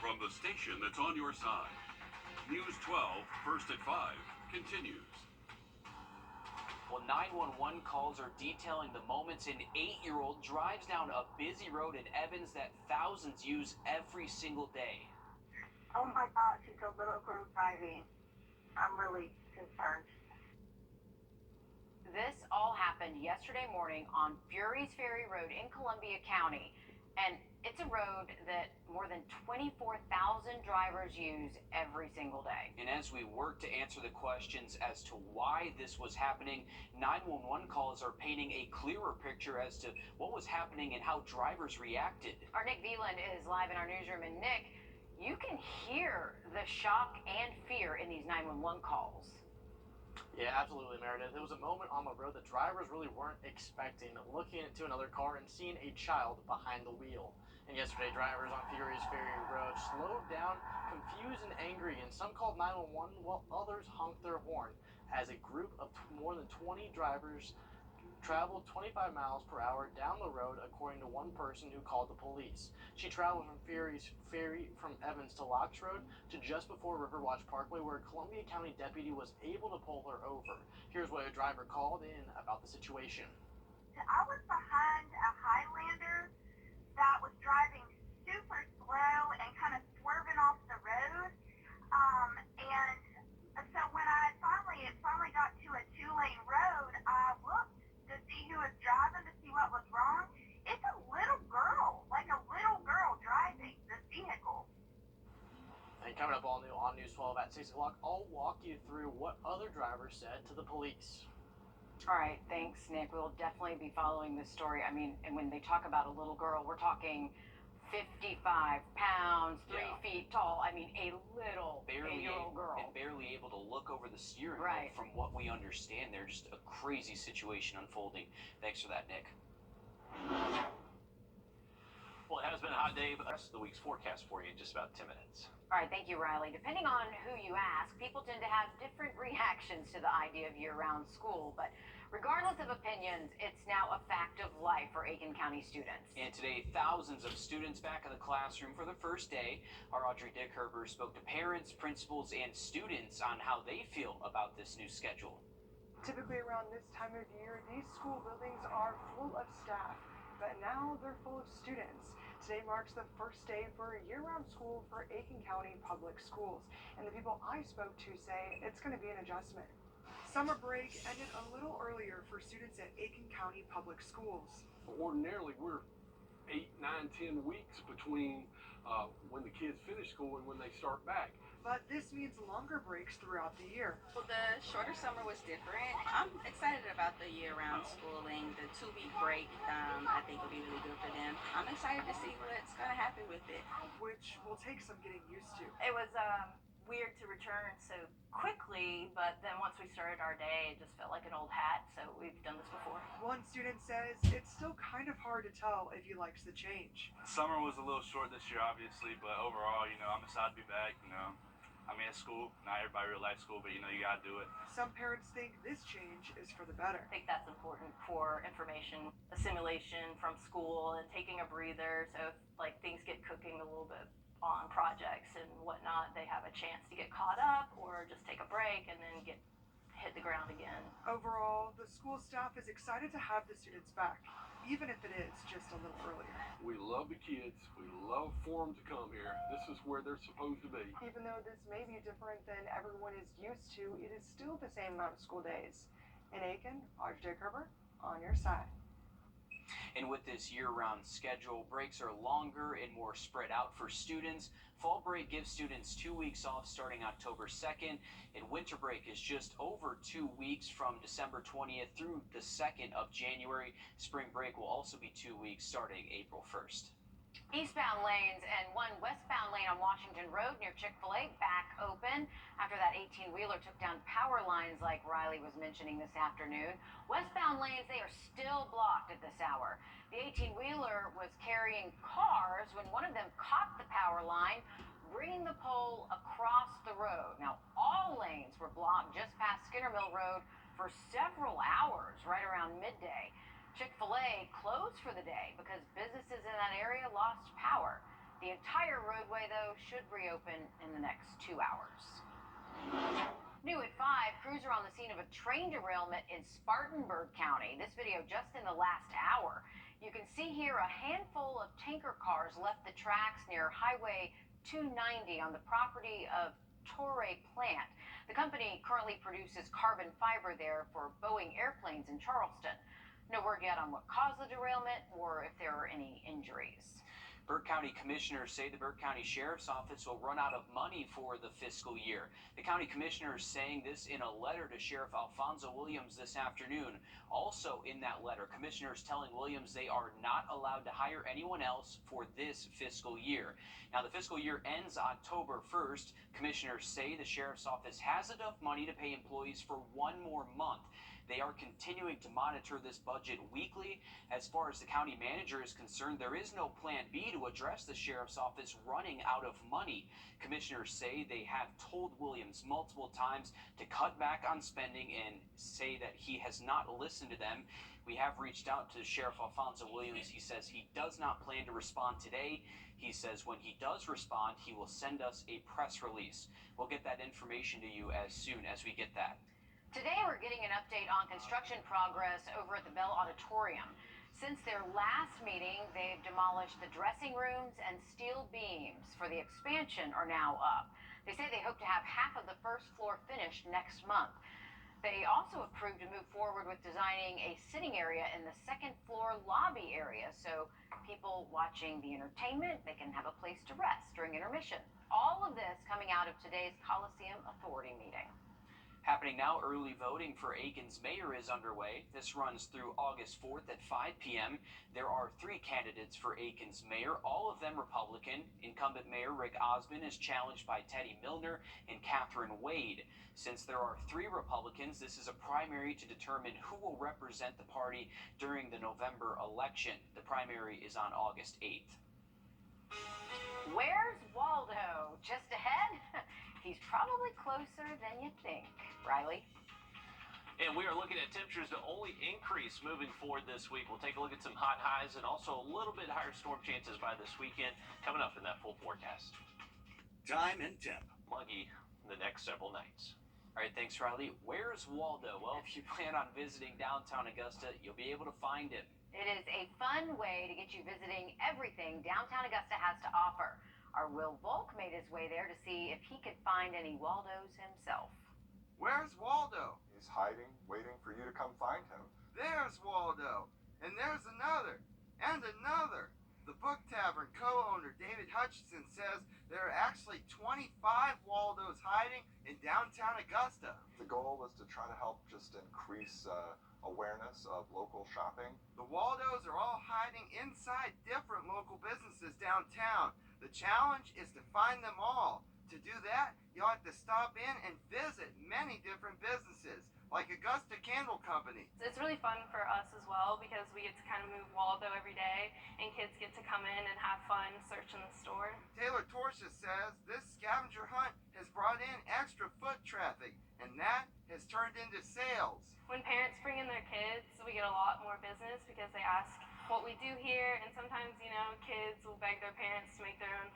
From the station that's on your side, News 12, first at 5, continues. Well, 911 calls are detailing the moments an 8-year-old drives down a busy road in Evans that thousands use every single day. Oh my gosh, it's a little girl driving. I'm really concerned. This all happened yesterday morning on Fury's Ferry Road in Columbia County. And it's a road that more than 24,000 drivers use every single day. And as we work to answer the questions as to why this was happening, 911 calls are painting a clearer picture as to what was happening and how drivers reacted. Our Nick Veland is live in our newsroom. And Nick, you can hear the shock and fear in these 911 calls. Yeah, absolutely, Meredith. It was a moment on the road that drivers really weren't expecting, looking into another car and seeing a child behind the wheel. And yesterday, drivers on Fury's Ferry Road slowed down, confused and angry, and some called 911 while others honked their horn as a group of more than 20 drivers traveled 25 miles per hour down the road, according to one person who called the police. She traveled from Fury's Ferry from Evans to Locks Road to just before Riverwatch Parkway, where a Columbia County deputy was able to pull her over. Here's what a driver called in about the situation. I was behind a Highlander that was driving super slow and kind of swerving off the road. And so when it finally got to a 2-lane road, I looked to see who was driving, to see what was wrong. It's a little girl, like a little girl driving this vehicle. And coming up all new on News 12 at 6 o'clock, I'll walk you through what other drivers said to the police. All right, thanks, Nick. We'll definitely be following this story. I mean, and when they talk about a little girl, we're talking 55 pounds, 3 feet tall. I mean, a little 8-year-old girl. And barely able to look over the steering wheel. Right. From what we understand, they're just a crazy situation unfolding. Thanks for that, Nick. Well, it has been a hot day, but the rest of the week's forecast for you in just about 10 minutes. All right, thank you, Riley. Depending on who you ask, people tend to have different reactions to the idea of year-round school, but regardless of opinions, it's now a fact of life for Aiken County students. And today, thousands of students back in the classroom for the first day. Our Audrey Dickerber spoke to parents, principals, and students on how they feel about this new schedule. Typically around this time of year, these school buildings are full of staff, but now they're full of students. Today marks the first day for year-round school for Aiken County Public Schools, and the people I spoke to say it's going to be an adjustment. Summer break ended a little earlier for students at Aiken County Public Schools. Ordinarily, we're 8, 9, 10 weeks between when the kids finish school and when they start back. But this means longer breaks throughout the year. Well, the shorter summer was different. I'm excited about the year-round schooling. The 2-week break, I think will be really good for them. I'm excited to see what's going to happen with it. Which will take some getting used to. It was weird to return so quickly, but then once we started our day, it just felt like an old hat, so we've done this before. One student says it's still kind of hard to tell if he likes the change. Summer was a little short this year, obviously, but overall, I'm excited to be back, I mean, it's school. Not everybody really likes school, but, you gotta do it. Some parents think this change is for the better. I think that's important for information assimilation from school and taking a breather, so if, things get cooking a little bit on projects and whatnot, they have a chance to get caught up or just take a break and then hit the ground again. Overall, the school staff is excited to have the students back, even if it is just a little earlier. We love the kids. We love for them to come here. This is where they're supposed to be. Even though this may be different than everyone is used to, it is still the same amount of school days. In Aiken, Audrey Dickerber, on your side. And with this year-round schedule, breaks are longer and more spread out for students. Fall break gives students 2 weeks off starting October 2nd, and winter break is just over 2 weeks from December 20th through the 2nd of January. Spring break will also be 2 weeks starting April 1st. Eastbound lanes and one westbound lane on Washington Road near Chick-fil-A back open after that 18-wheeler took down power lines like Riley was mentioning this afternoon. Westbound lanes, they are still blocked at this hour. The 18-wheeler was carrying cars when one of them caught the power line, bringing the pole across the road. Now, all lanes were blocked just past Skinner Mill Road for several hours right around midday. Chick-fil-A closed for the day because businesses in that area lost power. The entire roadway, though, should reopen in the next 2 hours. New at 5, crews are on the scene of a train derailment in Spartanburg County. This video just in the last hour. You can see here a handful of tanker cars left the tracks near Highway 290 on the property of Torrey Plant. The company currently produces carbon fiber there for Boeing airplanes in Charleston. No word yet on what caused the derailment or if there are any injuries. Burke County commissioners say the Burke County Sheriff's Office will run out of money for the fiscal year. The county commissioners saying this in a letter to Sheriff Alfonso Williams this afternoon. Also in that letter, commissioners telling Williams they are not allowed to hire anyone else for this fiscal year. Now, the fiscal year ends October 1st. Commissioners say the Sheriff's Office has enough money to pay employees for one more month. They are continuing to monitor this budget weekly. As far as the county manager is concerned, there is no plan B to address the Sheriff's Office running out of money. Commissioners say they have told Williams multiple times to cut back on spending and say that he has not listened to them. We have reached out to Sheriff Alfonso Williams. He says he does not plan to respond today. He says when he does respond, he will send us a press release. We'll get that information to you as soon as we get that. Today we're getting an update on construction progress over at the Bell Auditorium. Since their last meeting, they've demolished the dressing rooms and steel beams for the expansion are now up. They say they hope to have half of the first floor finished next month. They also approved to move forward with designing a sitting area in the second floor lobby area so people watching the entertainment, they can have a place to rest during intermission. All of this coming out of today's Coliseum Authority meeting. Happening now, early voting for Aiken's mayor is underway. This runs through August 4th at 5 p.m. There are 3 candidates for Aiken's mayor, all of them Republican. Incumbent Mayor Rick Osmond is challenged by Teddy Milner and Catherine Wade. Since there are 3 Republicans, this is a primary to determine who will represent the party during the November election. The primary is on August 8th. Where's Waldo? Just ahead? He's probably closer than you think. Riley? And we are looking at temperatures to only increase moving forward this week. We'll take a look at some hot highs and also a little bit higher storm chances by this weekend coming up in that full forecast. Time and temp. Muggy the next several nights. All right, thanks, Riley. Where's Waldo? Well, if you plan on visiting downtown Augusta, you'll be able to find him. It is a fun way to get you visiting everything downtown Augusta has to offer. Our Will Volk made his way there to see if he could find any Waldos himself. Where's Waldo? He's hiding, waiting for you to come find him. There's Waldo. And there's another. And another. The Book Tavern co-owner David Hutchinson says there are actually 25 Waldos hiding in downtown Augusta. The goal was to try to help just increase awareness of local shopping. The Waldos are all hiding inside different local businesses downtown. The challenge is to find them all. To do that, you'll have to stop in and visit many different businesses, like Augusta Candle Company. It's really fun for us as well because we get to kind of move Waldo every day and kids get to come in and have fun searching the store. Taylor Torsia says this scavenger hunt has brought in extra foot traffic, and that has turned into sales. When parents bring in their kids, we get a lot more business because they ask what we do here, and sometimes, you know, kids will beg their parents to make their own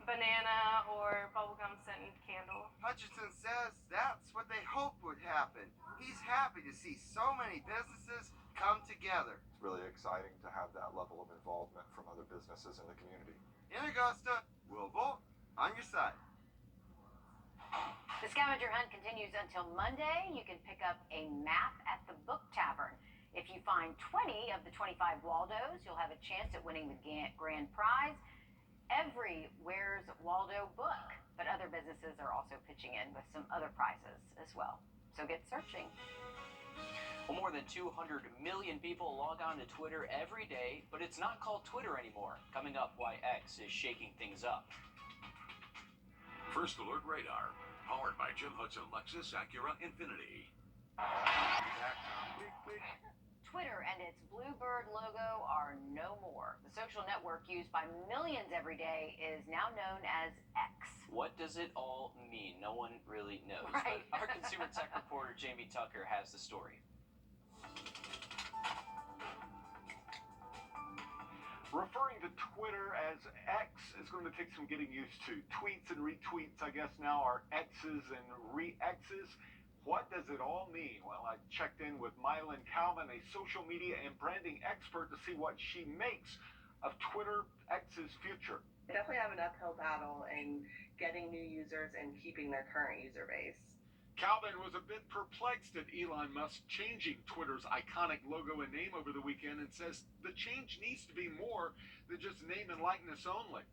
banana or bubblegum scented candle. Hutchinson says that's what they hoped would happen. He's happy to see so many businesses come together. It's really exciting to have that level of involvement from other businesses in the community. In Augusta, Will Volk on your side. The scavenger hunt continues until Monday. You can pick up a map at the Book Tavern. If you find 20 of the 25 Waldos, you'll have a chance at winning the grand prize. Every Where's Waldo book, but other businesses are also pitching in with some other prizes as well. So get searching. Well, more than 200 million people log on to Twitter every day, but it's not called Twitter anymore. Coming up, why X is shaking things up. First Alert Radar, powered by Jim Hudson Lexus Acura Infinity. Twitter and its bluebird logo are no more. The social network used by millions every day is now known as X. What does it all mean? No one really knows. Right. But our consumer tech reporter, Jamie Tucker, has the story. Referring to Twitter as X is going to take some getting used to. Tweets and retweets, I guess, now are X's and re-X's. What does it all mean? Well, I checked in with Mylan Calvin, a social media and branding expert, to see what she makes of Twitter X's future. They definitely have an uphill battle in getting new users and keeping their current user base. Calvin was a bit perplexed at Elon Musk changing Twitter's iconic logo and name over the weekend and says the change needs to be more than just name and likeness only.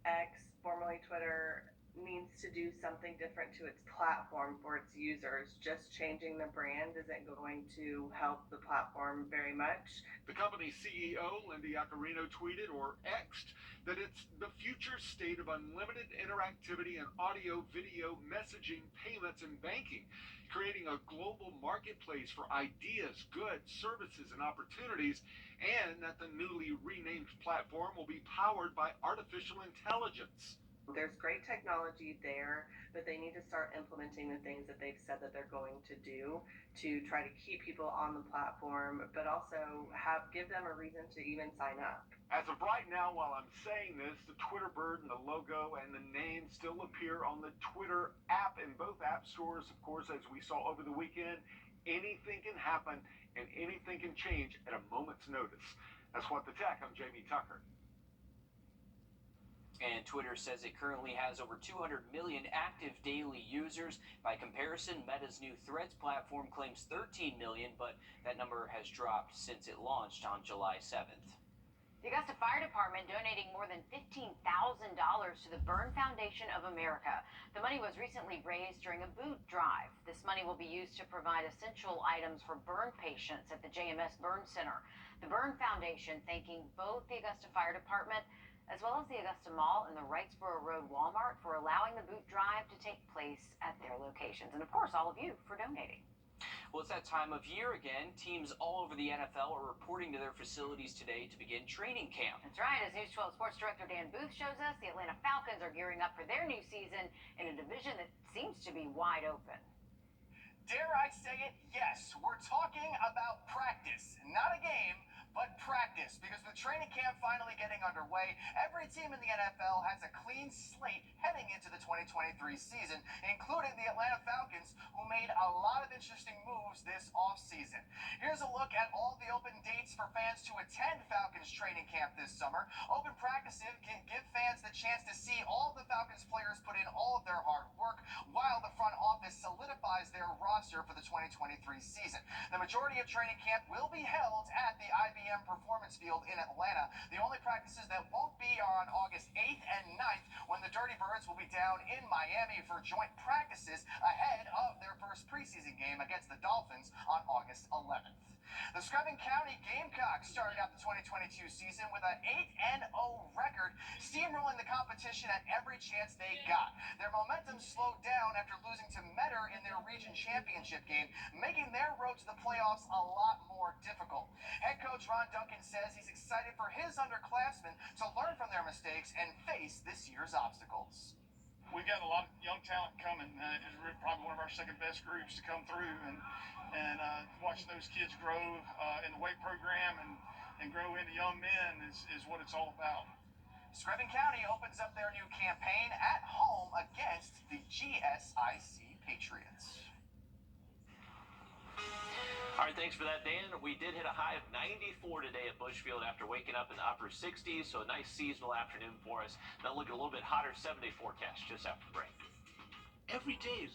X, formerly Twitter, needs to do something different to its platform for its users. Just changing the brand isn't going to help the platform very much. The company's CEO, Lindy Yaccarino, tweeted or X'd that it's the future state of unlimited interactivity and audio, video, messaging, payments, and banking, creating a global marketplace for ideas, goods, services, and opportunities, and that the newly renamed platform will be powered by artificial intelligence. There's great technology there, but they need to start implementing the things that they've said that they're going to do to try to keep people on the platform, but also give them a reason to even sign up. As of right now, while I'm saying this, the Twitter bird and the logo and the name still appear on the Twitter app in both app stores. Of course, as we saw over the weekend, anything can happen and anything can change at a moment's notice. That's What the Tech. I'm Jamie Tucker. And Twitter says it currently has over 200 million active daily users. By comparison, Meta's new Threads platform claims 13 million, but that number has dropped since it launched on July 7th. The Augusta Fire Department donating more than $15,000 to the Burn Foundation of America. The money was recently raised during a boot drive. This money will be used to provide essential items for burn patients at the JMS Burn Center. The Burn Foundation thanking both the Augusta Fire Department as well as the Augusta Mall and the Wrightsboro Road Walmart for allowing the boot drive to take place at their locations. And of course, all of you for donating. Well, it's that time of year again. Teams all over the NFL are reporting to their facilities today to begin training camp. That's right. As News 12 Sports Director Dan Booth shows us, the Atlanta Falcons are gearing up for their new season in a division that seems to be wide open. Dare I say it? Yes, we're talking about practice. Not a game, but practice, because with training camp finally getting underway, every team in the NFL has a clean slate heading into the 2023 season, including the Atlanta Falcons, who made a lot of interesting moves this offseason. Here's a look at all the open dates for fans to attend Falcons training camp this summer. Open practices can give fans the chance to see all the Falcons players put in all of their hard work, while the front office solidifies their roster for the 2023 season. The majority of training camp will be held at the IBM Performance Field in Atlanta. The only practices that won't be are on August 8th and 9th, when the Dirty Birds will be down in Miami for joint practices ahead of their first preseason game against the Dolphins on August 11th. The Screven County Gamecocks started out the 2022 season with an 8-0 record, steamrolling the competition at every chance they got. Their momentum slowed down after losing to Metter in their region championship game, making their road to the playoffs a lot more difficult. Head coach Ron Duncan says he's excited for his underclassmen to learn from their mistakes and face this year's obstacles. We've got a lot of young talent coming. It's probably one of our second best groups to come through, and watching those kids grow in the weight program and grow into young men is what it's all about. Screven County opens up their new campaign at home against the GSIC Patriots. All right, thanks for that, Dan. We did hit a high of 94 today at Bushfield after waking up in the upper 60s, so a nice seasonal afternoon for us. Now look at a little bit hotter 70 forecast just after the break. Every day is